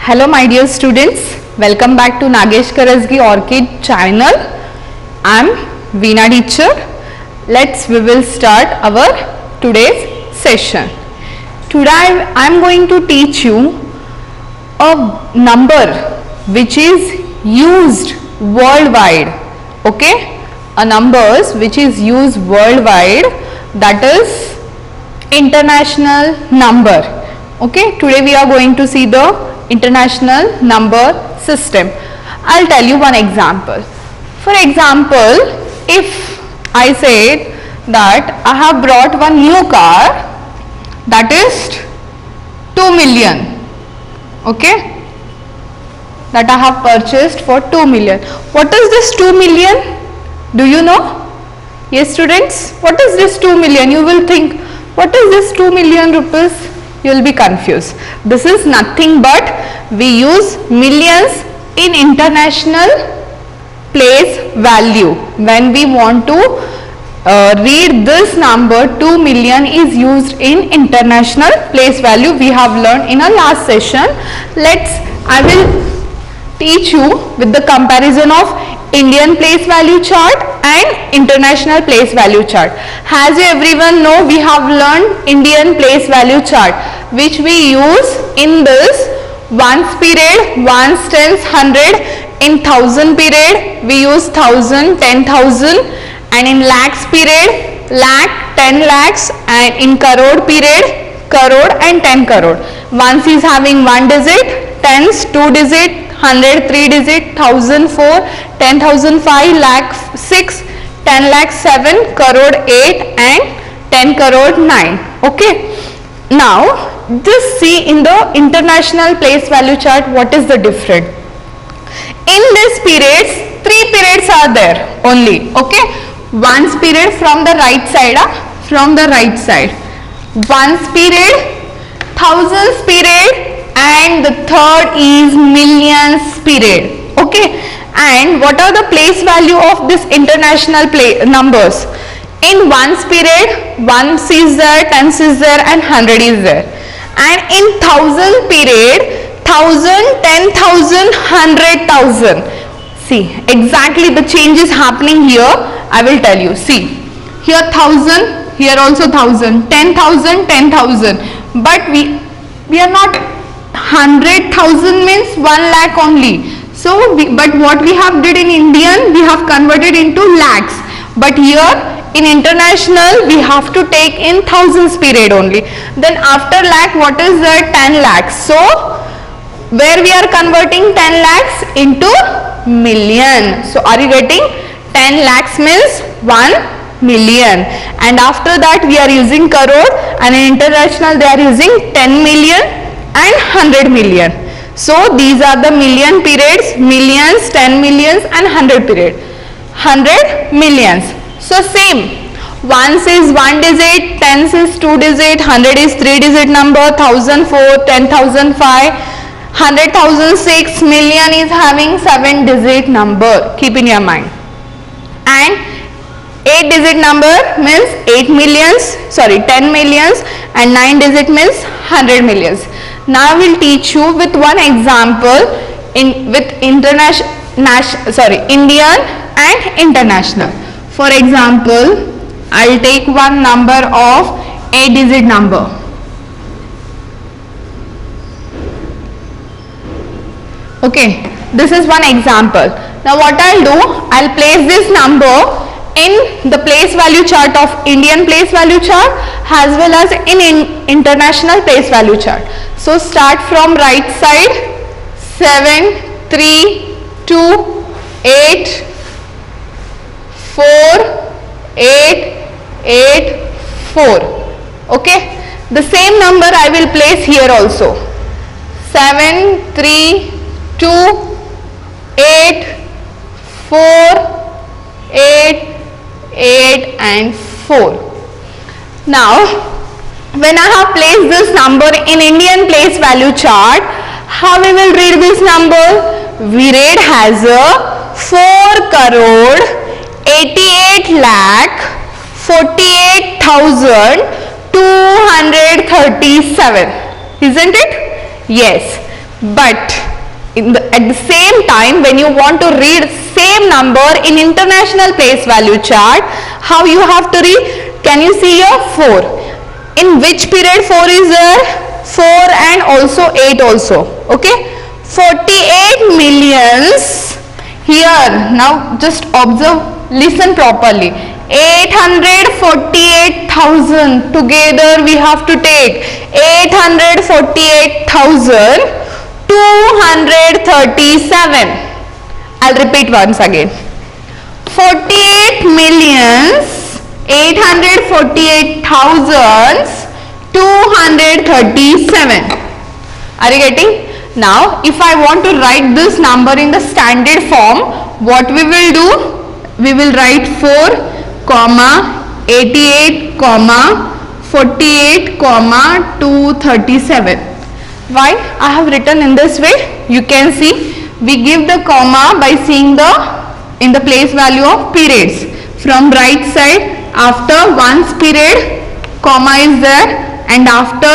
Hello my dear students, welcome back to Nagesh Karasgi Orchid channel. I am Veena teacher. We will start our today's session. Today I am going to teach you a number which is used worldwide. Okay, a numbers which is used worldwide, that is international number. Okay, today we are going to see the international number system. I'll tell you one example. For example, if I said that I have brought one new car, that is 2 million. Okay, that I have purchased for 2 million. What is this 2 million? Do you know? Yes students, what is this 2 million? You will think, what is this 2 million rupees? You will be confused. This is nothing but we use millions in international place value. When we want to read this number, 2 million is used in international place value. We have learned in our last session. I will teach you with the comparison of Indian place value chart and international place value chart. As you everyone know, we have learned Indian place value chart, which we use in this ones period, ones, tens, 100, in thousand period we use 1000, 10,000, and in lakhs period, lakh, 10 lakhs, and in crore period, crore and 10 crore. Ones is having 1 digit, tens 2 digit, 100 3 digit, 1000 4, 10,000 5, lakh 6, 10 lakh 7, crore 8 and 10 crore 9. Okay. Now just see in the international place value chart what is the difference. In this periods, 3 periods are there only. Okay. Ones period from the right side, ones period, thousands period, and the third is millions period. Okay, and what are the place value of this international numbers? In ones period, ones is there, tens is there, and 100 is there. And in thousand period, 1000, 10,000, 100,000. See, exactly the change is happening here. I will tell you. See, here 1000, here also 1000, 10,000, 10,000. But we are not 100,000 means 1 lakh only. So, but what we have did in Indian, we have converted into lakhs. But here in international, we have to take in thousands period only. Then after lakh, what is that? 10 lakhs. So, where we are converting 10 lakhs into million. So, are you getting? 10 lakhs means 1 million. And after that, we are using crore, and in international, they are using 10 million and 100 million. So these are the million periods, millions, 10 millions and 100 period. 100 millions. So same. Ones is 1 digit, tens is 2 digit, 100 is 3 digit number, 1004, 10,005, 100,006, million is having 7 digit number. Keep in your mind. And 8 digit number means 10 millions, and 9 digit means 100 millions. Now I will teach you with one example with Indian and international. For example, I will take one number of 8 digit number. Okay, this is one example. Now what I'll do, I'll place this number in the place value chart of Indian place value chart as well as in international place value chart. So start from right side, 7, 3, 2, 8, 4, 8, 8, 4. Okay, the same number I will place here also. 7, 3, 2, 8, 4, 8, 8 and 4. Now when I have placed this number in Indian place value chart, how we will read this number? We read as a 4 crore 88 lakh 48,237, isn't it? Yes, but at the same time, when you want to read same number in international place value chart, how you have to read? Can you see here 4? In which period 4 is there? 4 and also 8 also. Okay, 48 millions here. Now just observe, listen properly. 848,000 together we have to take 848,237. I'll repeat once again. 48 millions 848,237. Are you getting? Now if I want to write this number in the standard form, what we will do? We will write 4, 88, 48, 237. Why I have written in this way? You can see we give the comma by seeing in the place value of periods. From right side, after ones period, comma is there, and after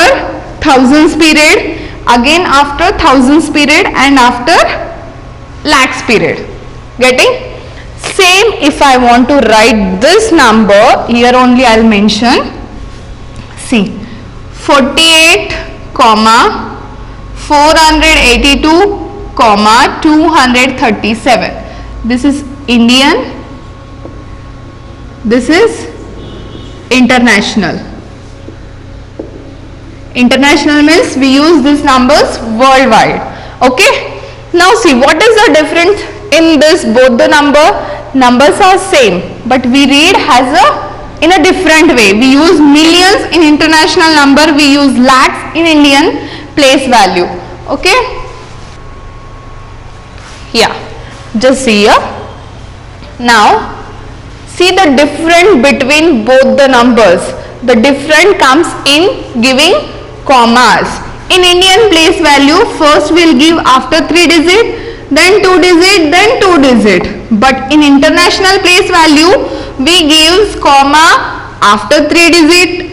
thousands period, again after thousands period, and after lakhs period. Getting? Same if I want to write this number, here only I will mention. See, 48, 482, 237. This is Indian, this is international. International means we use these numbers worldwide. Okay. Now see, what is the difference in this? Both the numbers are same, but we read in a different way. We use millions in international number, we use lakhs in Indian place value. Okay. Yeah, just see here. Now see the difference between both the numbers. The difference comes in giving commas. In Indian place value, first we will give after 3 digit, then 2 digit, then 2 digit. But in international place value, we give comma after 3 digit,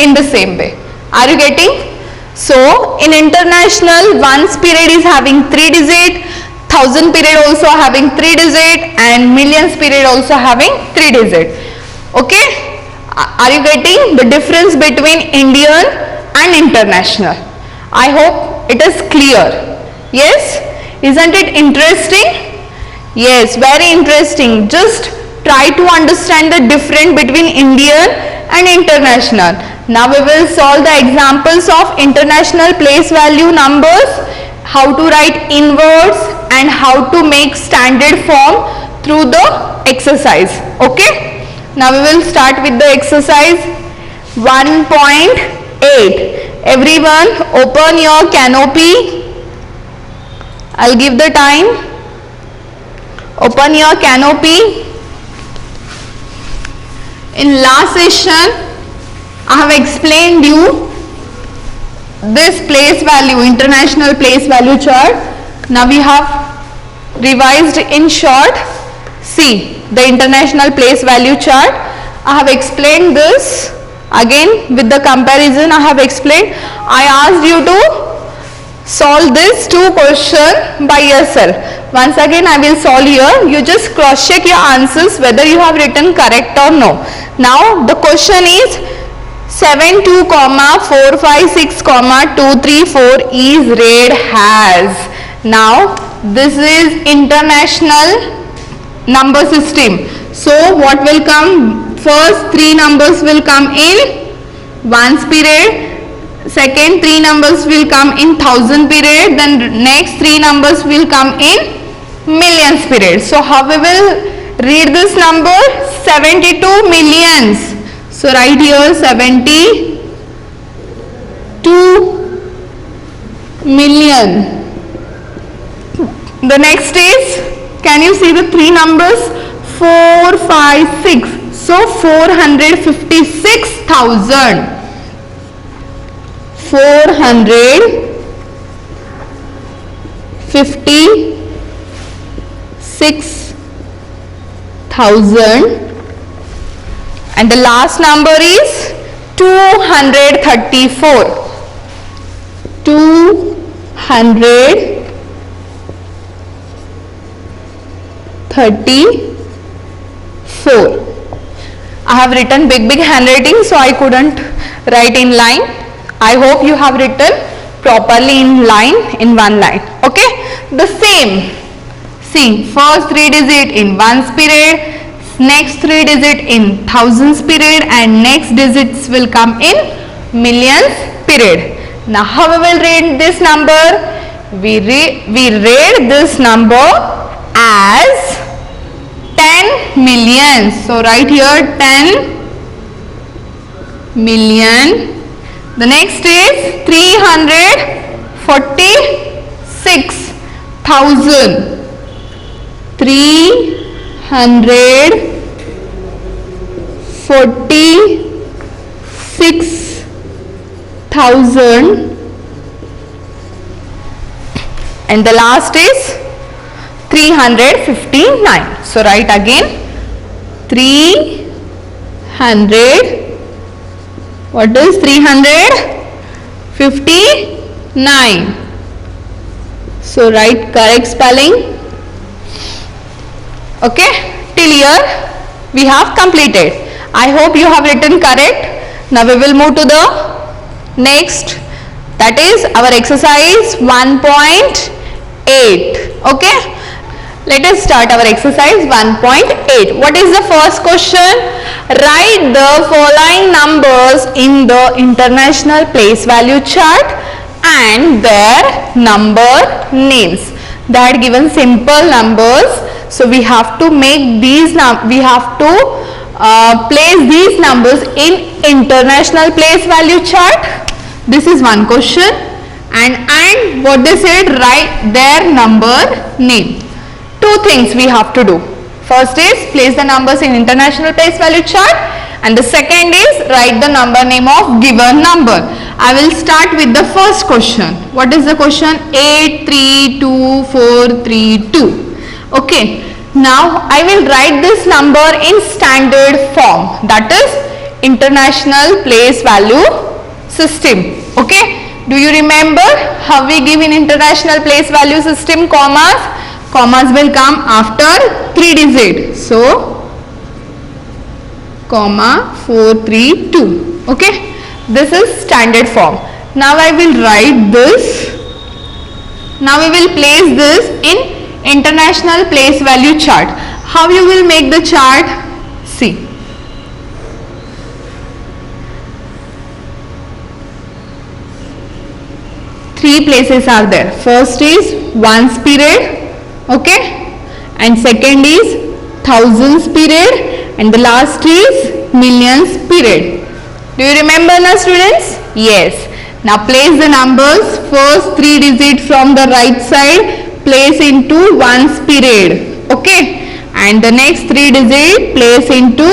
in the same way. Are you getting? So in international, ones period is having 3 digit, thousand period also having 3 digit, and millions period also having 3 digit. Okay. Are you getting the difference between Indian and international? I hope it is clear. Yes? Isn't it interesting? Yes, very interesting. Just try to understand the difference between Indian and international. Now we will solve the examples of international place value numbers, how to write inverse and how to make standard form through the exercise. Okay? Now we will start with the exercise 1.8. Everyone open your canopy. I'll give the time. Open your canopy. In last session, I have explained you this place value, international place value chart. Now we have revised in short. See the international place value chart. I have explained this again with the comparison. I have explained. I asked you to solve this 2 question by yourself. Once again I will solve here. You just cross check your answers whether you have written correct or no. Now the question is 72, 456, 234 is read as. Now this is international number system. So what will come? First 3 numbers will come in ones period. Second 3 numbers will come in thousand period. Then next 3 numbers will come in millions period. So how we will read this number? 72 millions. So write here 72 million. The next is, can you see the 3 numbers? 4, 5, 6. So 456 6,000. 456,000. And the last number is 234. 234. I have written big handwriting, so I couldn't write in line. I hope you have written properly in line, in one line. Okay, the same. See, first 3 digit in ones period, next 3 digit in thousands period, and next digits will come in millions period. Now how we will read this number? We read this number as 10 million. So write here 10 million. The next is 346,000. 346,000. And the last is 359. So write again 300. What is 359? So write correct spelling. Okay, till here we have completed. I hope you have written correct. Now we will move to the next, that is our exercise 1.8. Okay, let us start our exercise 1.8. What is the first question? Write the following numbers in the international place value chart and their number names. They are given simple numbers, so we have to make these place these numbers in international place value chart. This is one question. And what they said, write their number name. Two things we have to do. First is place the numbers in international place value chart, and the second is write the number name of given number. I will start with the first question. What is the question? 832432. Okay, now I will write this number in standard form, that is international place value system. Okay, do you remember how we give in international place value system? Commas will come after 3 digits. So, comma 432. Okay, this is standard form. Now I will write this. Now we will place this in international place value chart. How you will make the chart? See. Three places are there. First is ones period. Okay, and second is thousands period, and the last is millions period. Do you remember now, students? Yes. Now place the numbers, first 3 digits from the right side place into ones period. Okay, and the next 3 digits place into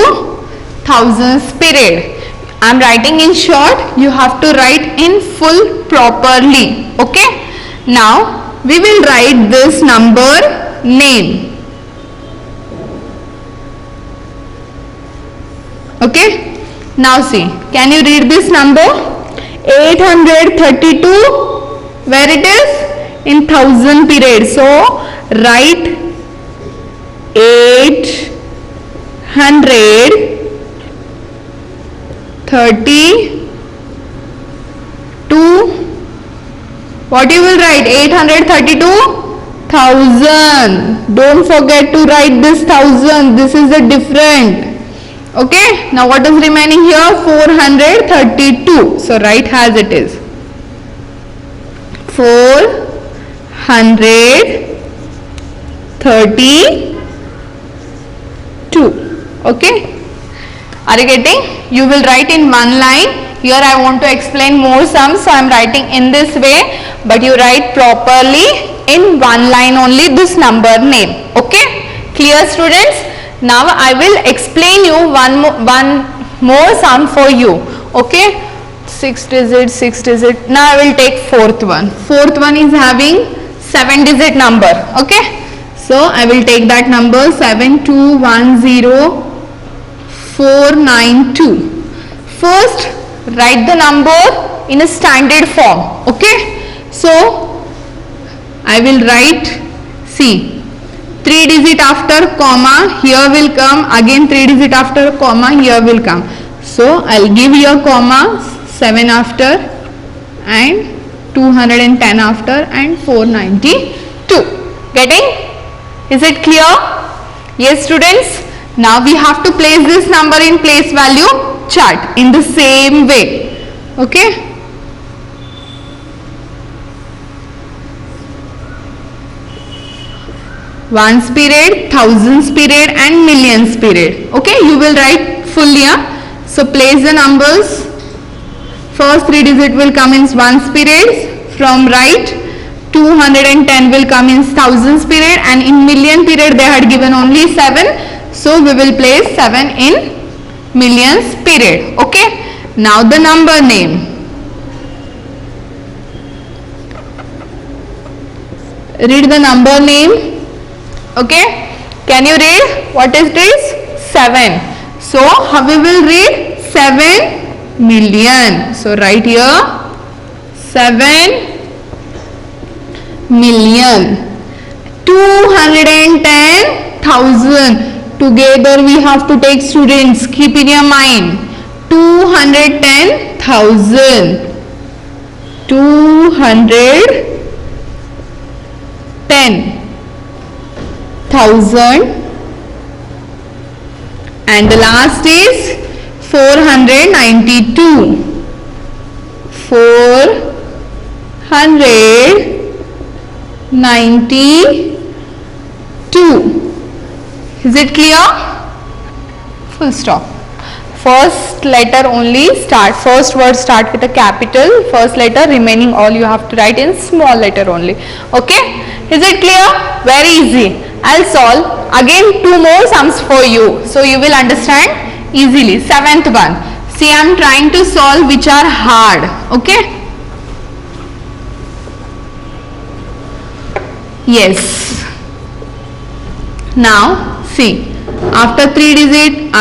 thousands period. I am writing in short, you have to write in full properly. Okay, now we will write this number name. Okay, now see, can you read this number? 832, where it is? In thousand period. So write 832. What you will write? 832,000. Don't forget to write this 1000. This is the different. Okay. Now what is remaining here? 432. So write as it is. 432. Okay. Are you getting? You will write in one line. Here I want to explain more sums, so I am writing in this way, but you write properly in one line only this number name. Okay, clear students? Now I will explain you one more sum for you. Okay, 6 digit, 6 digit. Now I will take fourth one. Fourth one is having 7 digit number. Okay, so I will take that number 7210492. First write the number in a standard form. Okay, so I will write, see, 3 digit after comma, here will come, again 3 digit after comma, here will come. So I'll give here comma, 7 after and 210 after and 492. Getting? Is it clear? Yes, students. Now we have to place this number in place value chart in the same way. Okay. Ones period, thousands period and millions period. Okay, you will write full here. So place the numbers. First 3 digit will come in ones period. From right, 210 will come in thousands period, and in million period they had given only 7. So we will place 7 in millions period. Okay. Now the number name. Read the number name. Okay, can you read what is this? 7. So how we will read? 7 million. So write here 7 million. 210,000. Together we have to take, students, keep in your mind, 210,000. 210,000 and the last is 492. 492. Is it clear? Full stop. First letter only start, first word start with a capital, first letter, remaining all you have to write in small letter only. Okay, is it clear? Very easy. I'll solve again 2 more sums for you, so you will understand easily. 7th one. See, I am trying to solve which are hard. Okay. Yes. Now see, after 3 digit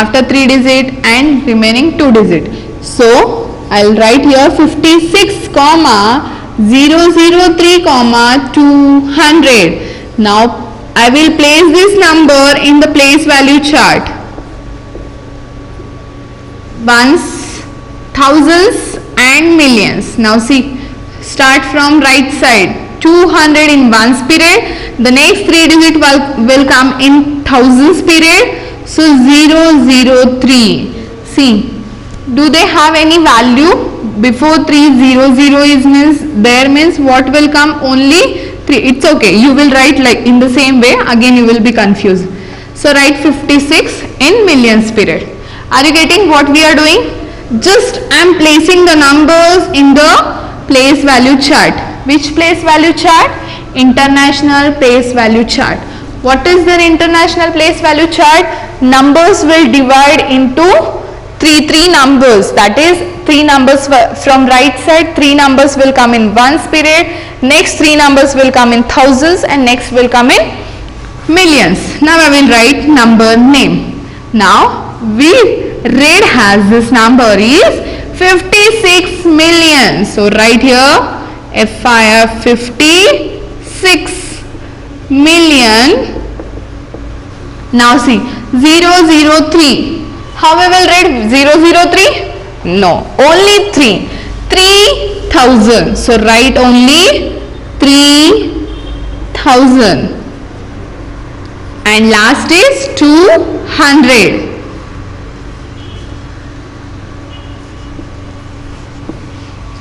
and remaining 2 digit. So I'll write here 56 comma 003 comma 200. Now I will place this number in the place value chart. Ones, thousands and millions. Now see, start from right side. 200 in ones period. The next 3 digit will come in thousands period. So 003. See, do they have any value? Before 300 is means what will come? Only 3. It's okay. You will write like in the same way. Again you will be confused. So write 56 in millions period. Are you getting what we are doing? Just I am placing the numbers in the place value chart. Which place value chart? International place value chart. What is the international place value chart? Numbers will divide into 3 numbers. That is 3 numbers from right side. 3 numbers will come in ones period. Next 3 numbers will come in thousands and next will come in millions. Now I will write number name. Now we read has this number is 56 million. So write here FIR 56 million. Now see 003. How we will read 003? No, only 3. 3,000. So write only 3,000. And last is 200.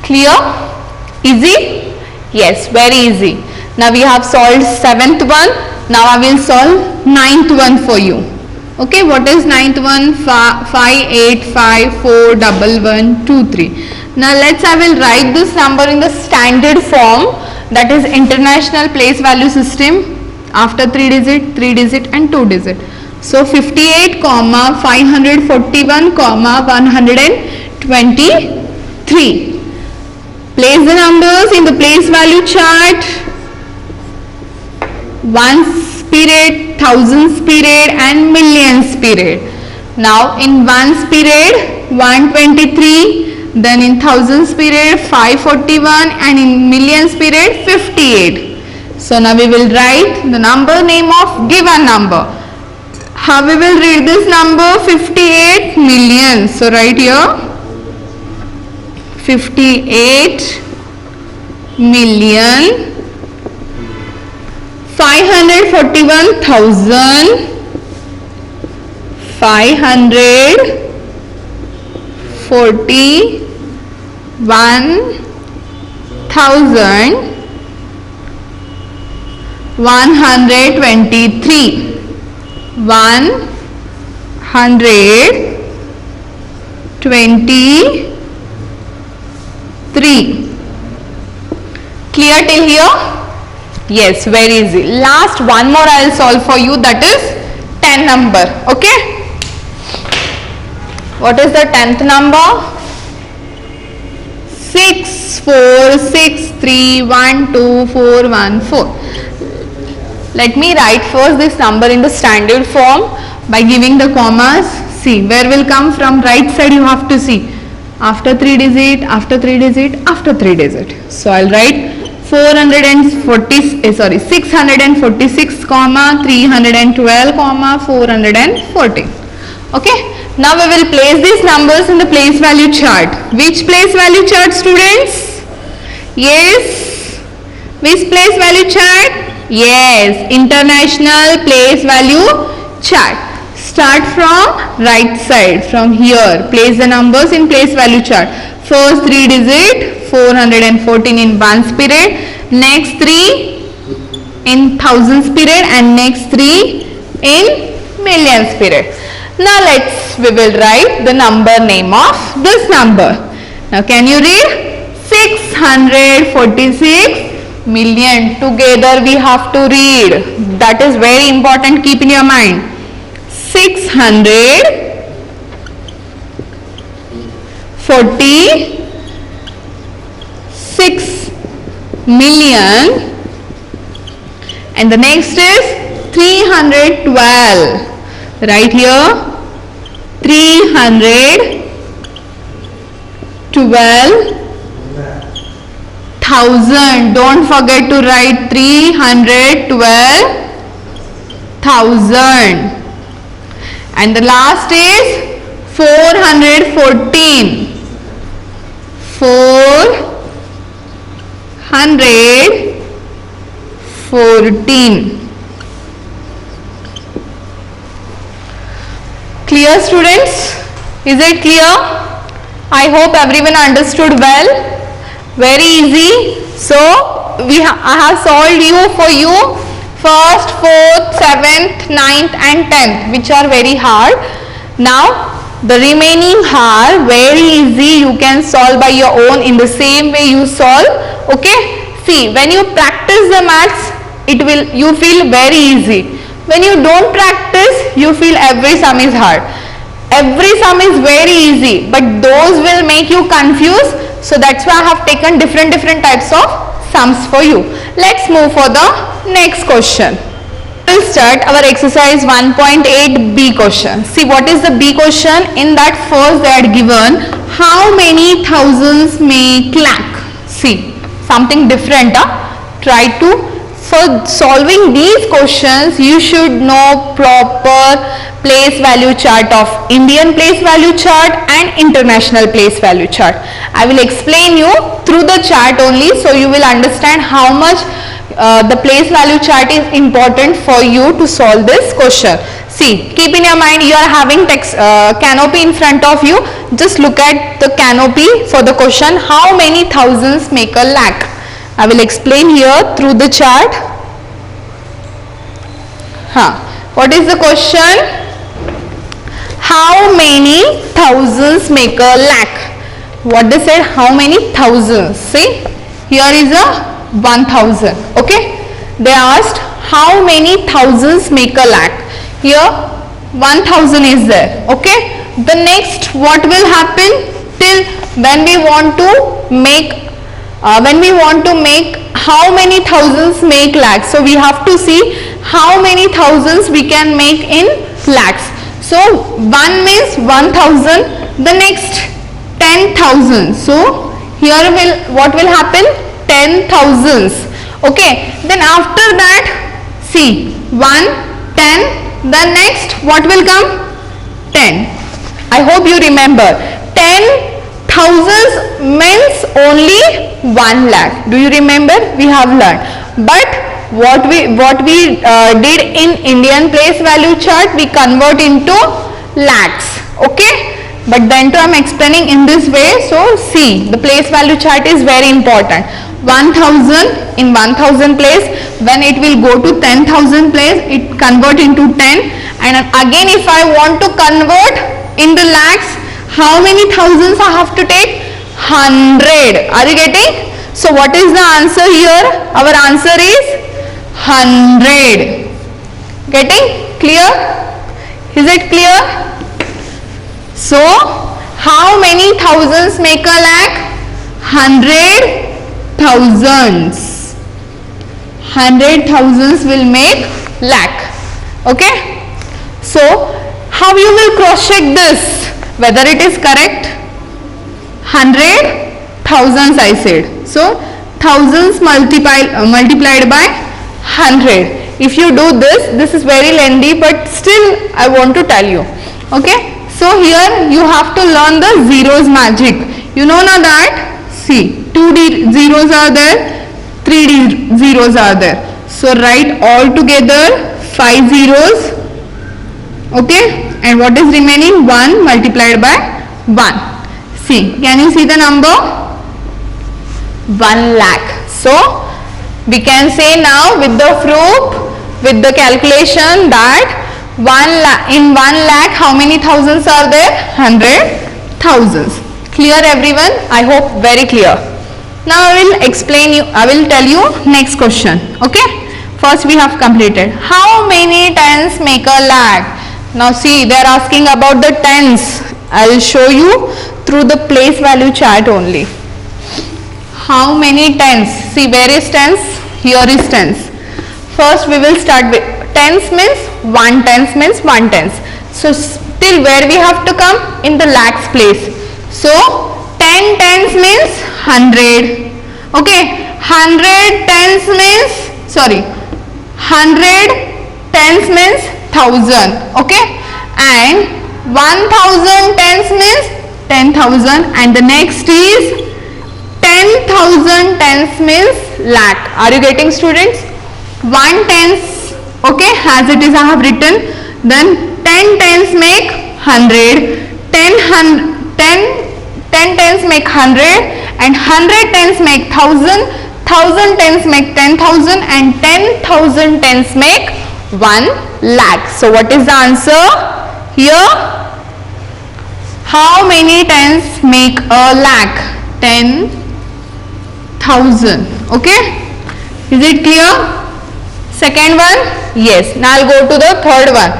Clear? Easy? Yes, very easy. Now we have solved 7th one. Now I will solve 9th one for you. Okay, what is 9th one? 58541123. Now I will write this number in the standard form, that is international place value system. After 3 digit and 2 digit. So 58 comma 541 comma 123. Place the numbers in the place value chart. Ones period, thousands period and millions period. Now in ones period 123, then in thousands period 541 and in millions period 58. So now we will write the number name of given number. How we will read this number? 58 million. So write here 58 million 541,000 123 Clear till here? Yes, very easy. Last one more I will solve for you, that is 10 number. Okay? What is the 10th number? 6 4 6 3 1 2 4 1 4. Let me write first this number in the standard form by giving the commas. See, where will come from right side you have to see. After 3 digit, after 3 digit, after 3 digit. So I'll write 646 comma 312 comma 414. Okay. Now we will place these numbers in the place value chart. Which place value chart, students? Yes. Which place value chart? Yes, international place value chart. Start from right side, from here. Place the numbers in place value chart. First 3 digit 414 in ones period, next 3 in thousands period and next 3 in millions period. Now we will write the number name of this number. Now can you read? 646 million. Together we have to read. That is very important. Keep in your mind. 646 million. And the next is 312. Right here 312,000. Don't forget to write 312,000. And the last is 414. 414. Clear, students? Is it clear? I hope everyone understood well. Very easy. So I have solved for you first, 4th, 7th, 9th and 10th, which are very hard. Now the remaining are very easy. You can solve by your own in the same way you solve. Okay? See, when you practice the maths, you feel very easy. When you don't practice, you feel every sum is hard. Every sum is very easy, but those will make you confused. So that's why I have taken different types of sums for you. Let's move for the next question. We'll start our exercise 1.8 B question. See, what is the B question? In that first they had given how many thousands make lakh. See, something different. Try to. For solving these questions, you should know proper place value chart of Indian place value chart and international place value chart. I will explain you through the chart only, so you will understand how much the place value chart is important for you to solve this question. See, keep in your mind, you are having text canopy in front of you. Just look at the canopy for the question, how many thousands make a lakh? I will explain here through the chart. What is the question? How many thousands make a lakh? What they said, how many thousands? See, here is a 1000. Okay, they asked how many thousands make a lakh. Here 1000 is there. Okay. The next, what will happen till when we want to make how many thousands make lakhs. So we have to see how many thousands we can make in lakhs. So 1 means 1000, the next 10,000. So here what will happen? 10,000s. Okay. Then after that, see 1, 10, the next what will come? 10. I hope you remember. 10,000 means only 1 lakh. Do you remember? We have learned. But what we did in Indian place value chart, we convert into lakhs. Okay. But then too I am explaining in this way. So see, the place value chart is very important. 1000 in 1000 place, when it will go to 10,000 place, it convert into 10. And again, if I want to convert in the lakhs, how many thousands I have to take? 100. Are you getting? So what is the answer here? Our answer is 100. Getting clear? Is it clear? So how many thousands make a lakh? 100 thousands. 100 thousands will make lakh. Okay. So how you will cross check this whether it is correct? 100 thousands I said. So thousands multiplied by 100. If you do this is very lengthy, but still I want to tell you. Okay. So here you have to learn the zeros magic. You know now that? See, 2 zeros are there, 3 zeros are there. So write all together 5 zeros. Okay. And what is remaining? 1 multiplied by 1. See, can you see the number? 1 lakh. So we can say now with the proof, with the calculation that in 1 lakh how many thousands are there? 100 thousands. Clear everyone? I hope very clear. Now I will tell you next question. Okay. First we have completed. How many tens make a lakh? Now see, they are asking about the tens. I will show you through the place value chart only. How many tens? See, where is tens? Here is tens. First we will start with tens means 1 tens means 1 tens. So till where we have to come? In the lakhs place. So 10 tens means 100. Okay. 100 tens means 1000. Okay. And 1000 tens means 10,000. And the next is 10,000 tens means lakh. Are you getting, students? 1 tens, okay, as it is I have written. Then 10 tens make 100, 10 tens make 100, and 100 tens make 1000, 1000 tens make 10,000, and 10,000 tens make 1 lakh. So what is the answer here? How many tens make a lakh? 10,000. Okay. Is it clear? Second one? Yes. Now I'll go to the third one.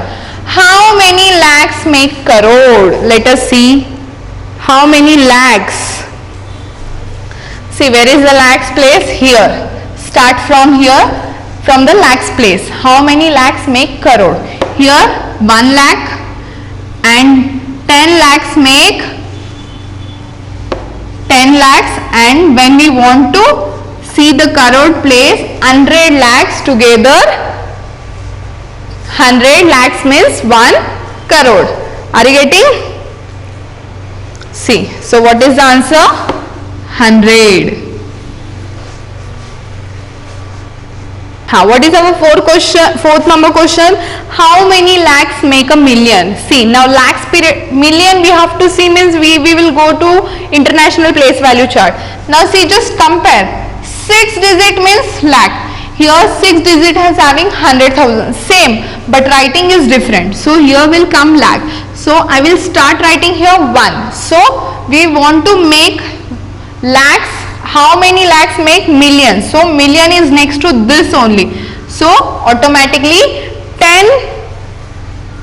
How many lakhs make crore? Let us see. How many lakhs? See, where is the lakhs place? Here. Start from here, from the lakhs place. How many lakhs make crore? Here 1 lakh and 10 lakhs make 10 lakhs, and when we want to see the crore place, 100 lakhs together, 100 lakhs means 1 crore. Are you getting? See, so what is the answer? 100. What is our fourth number question? How many lakhs make a million? See, now lakhs period, million we have to see means we will go to international place value chart. Now see, just compare. 6 digit means lakh. Here 6 digit has having 100,000. Same, but writing is different. So here will come lakh. So I will start writing here 1. So we want to make lakhs. How many lakhs make million? So million is next to this only. So automatically 10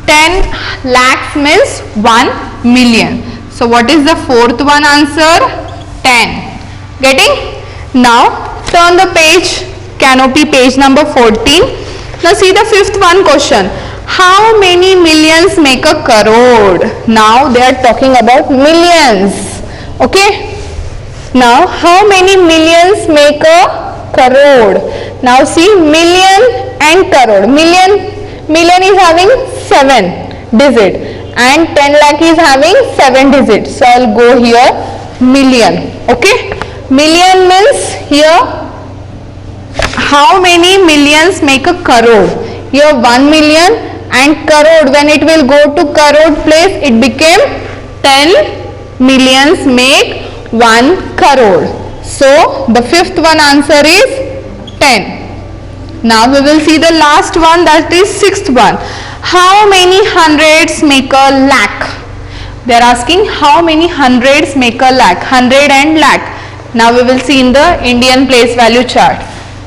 10 lakhs means 1 million. So what is the fourth one answer? 10. Getting? Now turn the page, canopy page number 14. Now see the fifth one question. How many millions make a crore? Now they are talking about millions. Okay. Now how many millions make a crore? Now see million and crore. Million is having 7 digit and 10 lakh is having 7 digits. So I'll go here million. Okay. Million means here how many millions make a crore? Here 1 million and crore, when it will go to crore place, it became 10 millions make 1 crore. So the fifth one answer is 10. Now we will see the last one, that is sixth one. How many hundreds make a lakh? They are asking how many hundreds make a lakh. 100 and lakh. Now we will see in the Indian place value chart.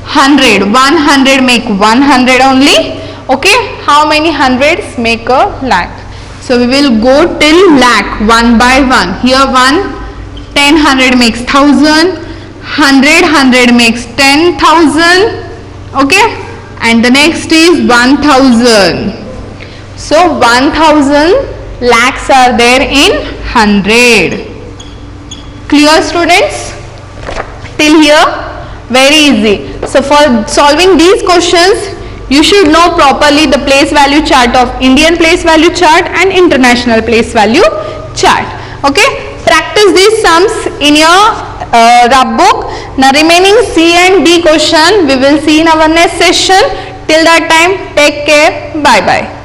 100 make 100 only. Okay, how many hundreds make a lakh? So we will go till lakh one by one. Here 1, 10 100 makes 1000, 100 makes 10,000. Okay, and the next is 1000. So 1000 lakhs are there in 100. Clear students? Till here? Very easy. So for solving these questions, you should know properly the place value chart of Indian place value chart and international place value chart. Okay. Practice these sums in your rough book. Now remaining C and D question we will see in our next session. Till that time, take care. Bye bye.